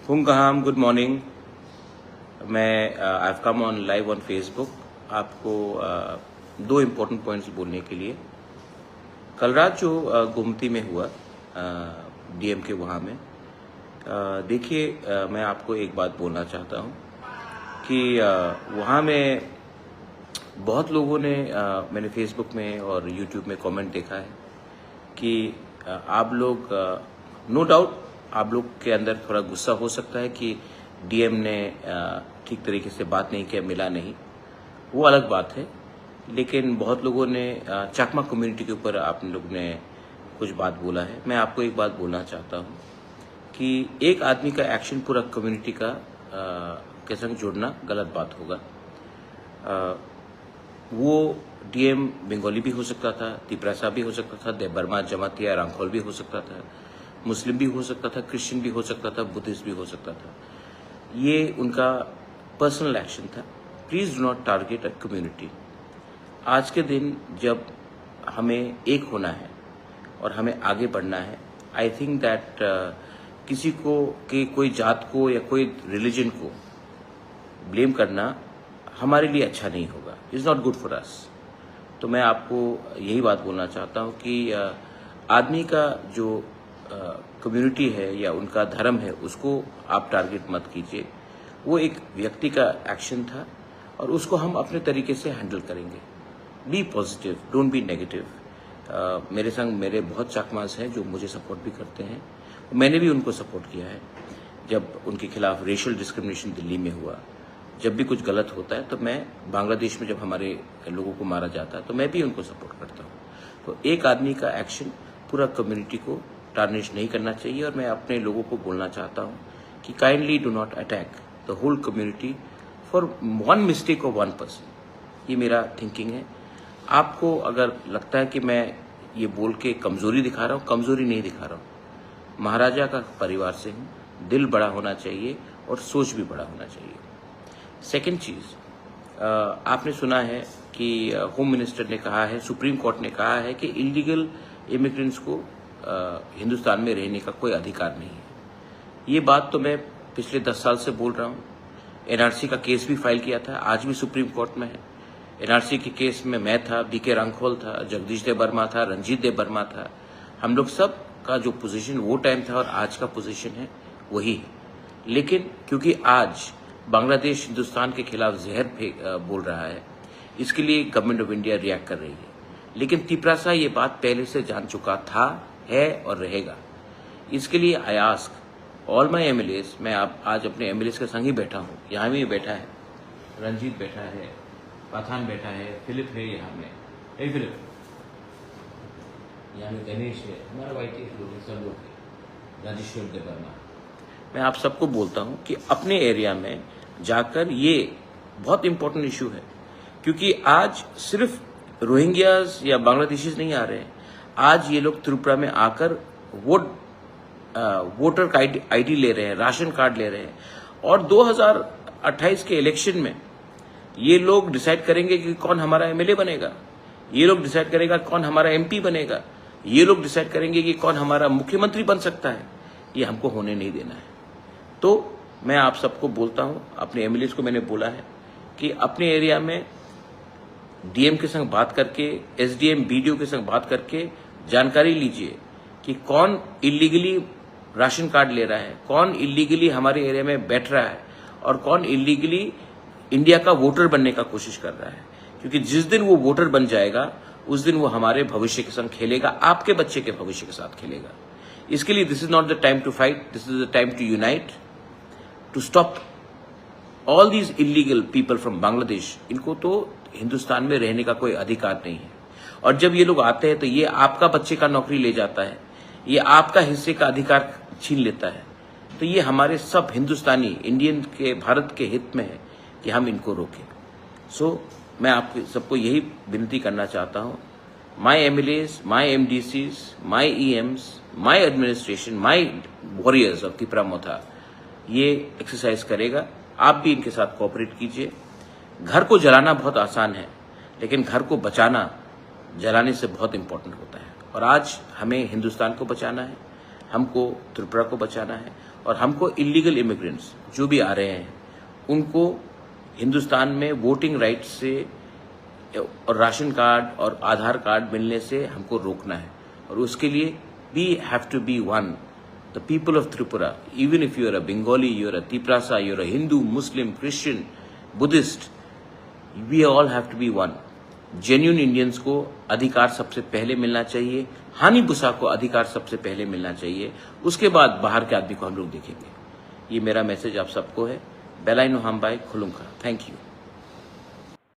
Hungaham, good morning. मैं I've come on live on Facebook आपको दो इम्पोर्टेंट पॉइंट्स बोलने के लिए। कल रात जो गोमती में हुआ डीएम के वहाँ में, देखिए मैं आपको एक बात बोलना चाहता हूँ कि वहाँ में बहुत लोगों ने मैंने फेसबुक में और यूट्यूब में कमेंट देखा है कि आप लोग नो डाउट आप लोग के अंदर थोड़ा गुस्सा हो सकता है कि डीएम ने ठीक तरीके से बात नहीं किया, मिला नहीं, वो अलग बात है। लेकिन बहुत लोगों ने चाकमा कम्युनिटी के ऊपर आप लोग ने कुछ बात बोला है। मैं आपको एक बात बोलना चाहता हूँ कि एक आदमी का एक्शन पूरा कम्युनिटी का के संग जोड़ना गलत बात होगा। वो डीएम बंगाली भी हो सकता था, तिपरासा भी हो सकता था, देबबर्मा जमातिया रांखोल भी हो सकता था, मुस्लिम भी हो सकता था, क्रिश्चियन भी हो सकता था, बुद्धिस्ट भी हो सकता था। ये उनका पर्सनल एक्शन था। Please do not target a community. आज के दिन जब हमें एक होना है और हमें आगे बढ़ना है, आई थिंक दैट किसी को कि कोई जात को या कोई रिलीजन को ब्लेम करना हमारे लिए अच्छा नहीं होगा। Is not good for us. तो मैं आपको यही बात बोलना चाहता हूँ कि आदमी का जो कम्युनिटी है या उनका धर्म है उसको आप टारगेट मत कीजिए। वो एक व्यक्ति का एक्शन था और उसको हम अपने तरीके से हैंडल करेंगे। Be positive, don't be negative. मेरे संग मेरे बहुत चाकमास हैं जो मुझे सपोर्ट भी करते हैं। मैंने भी उनको सपोर्ट किया है जब उनके खिलाफ रेशियल डिस्क्रिमिनेशन दिल्ली में हुआ। जब भी कुछ गलत होता है तो मैं बांग्लादेश में जब हमारे लोगों को मारा जाता है तो मैं भी उनको सपोर्ट करता हूँ। तो एक आदमी का एक्शन पूरा कम्युनिटी को टार्निश नहीं करना चाहिए। और मैं अपने लोगों को बोलना चाहता हूँ कि kindly do not attack the whole community for one mistake of one person. ये मेरा थिंकिंग है। आपको अगर लगता है कि मैं ये बोल के कमजोरी दिखा रहा हूँ, कमजोरी नहीं दिखा रहा हूँ। महाराजा का परिवार से हूँ, दिल बड़ा होना चाहिए और सोच भी बड़ा होना चाहिए। सेकेंड चीज, आपने सुना है कि होम मिनिस्टर ने कहा है, सुप्रीम कोर्ट ने कहा है कि इलीगल इमिग्रेंट्स को हिंदुस्तान में रहने का कोई अधिकार नहीं है। ये बात तो मैं पिछले 10 साल से बोल रहा हूँ। एनआरसी का केस भी फाइल किया था, आज भी सुप्रीम कोर्ट में है। एनआरसी के केस में मैं था, बीके रांखोल था, जगदीश देबबर्मा था, रंजीत देबबर्मा था। हम लोग सब का जो पोजीशन वो टाइम था और आज का पोजीशन है वही है। लेकिन क्योंकि आज बांग्लादेश हिंदुस्तान के खिलाफ जहर बोल रहा है, इसके लिए गवर्नमेंट ऑफ इंडिया रिएक्ट कर रही है। लेकिन तिपरासा ये बात पहले से जान चुका था, है और रहेगा। इसके लिए I ask all my MLAs, मैं आज अपने एमएलएस के संग ही बैठा हूँ। यहाँ भी बैठा है, रंजीत बैठा है, पाथान बैठा है, फिलिप है यहाँ में, हे फिलिप, यहाँ में गणेश है, हमारा वाइटी लोग सब लोग है, राजेश्वर देबबर्मा। मैं आप सबको बोलता हूँ कि अपने एरिया में जाकर, ये बहुत इंपॉर्टेंट इशू है क्योंकि आज सिर्फ रोहिंग्याज या बांग्लादेशीज नहीं आ रहे हैं। आज ये लोग त्रिपुरा में आकर वोटर का आईडी ले रहे हैं, राशन कार्ड ले रहे हैं। और 2028 के इलेक्शन में ये लोग डिसाइड करेंगे कि कौन हमारा एमएलए बनेगा। ये लोग डिसाइड करेगा कौन हमारा एमपी बनेगा। ये लोग डिसाइड करेंगे कि कौन हमारा मुख्यमंत्री बन सकता है। ये हमको होने नहीं देना है। तो मैं आप सबको बोलता हूं, अपने एमएलएस को मैंने बोला है कि अपने एरिया में डीएम के संग बात करके, एसडीएम बीडीओ के संग बात करके जानकारी लीजिए कि कौन इलीगली राशन कार्ड ले रहा है, कौन इलीगली हमारे एरिया में बैठ रहा है और कौन इलीगली इंडिया का वोटर बनने का कोशिश कर रहा है। क्योंकि जिस दिन वो वोटर बन जाएगा उस दिन वो हमारे भविष्य के संग खेलेगा, आपके बच्चे के भविष्य के साथ खेलेगा। इसके लिए this is not the time to fight, this is the time to unite, to stop all these illegal people from Bangladesh. इनको तो हिंदुस्तान में रहने का कोई अधिकार नहीं है। और जब ये लोग आते हैं तो ये आपका बच्चे का नौकरी ले जाता है, ये आपका हिस्से का अधिकार छीन लेता है। तो ये हमारे सब हिंदुस्तानी इंडियन के, भारत के हित में है कि हम इनको रोकें। सो मैं आप सबको यही विनती करना चाहता हूँ, my MLAs, my MDCs, my EMs, my administration, my warriors of Tripura Motha ये एक्सरसाइज करेगा। आप भी इनके साथ कोऑपरेट कीजिए। घर को जलाना बहुत आसान है, लेकिन घर को बचाना जलाने से बहुत इंपॉर्टेंट होता है। और आज हमें हिंदुस्तान को बचाना है, हमको त्रिपुरा को बचाना है और हमको इलीगल इमिग्रेंट्स जो भी आ रहे हैं उनको हिंदुस्तान में वोटिंग राइट से और राशन कार्ड और आधार कार्ड मिलने से हमको रोकना है। और उसके लिए we have to be one, the people of Tripura, even if you are a Bengali, you are a Tiprasa, you are a Hindu, Muslim, Christian, Buddhist, we all have to be one. Genuine Indians को अधिकार सबसे पहले मिलना चाहिए, हानि बुसा को अधिकार सबसे पहले मिलना चाहिए, उसके बाद बाहर के आदमी को हम लोग देखेंगे। ये मेरा मैसेज आप सबको है। बेलाइनो हम बाय खुलुंखा। Thank you.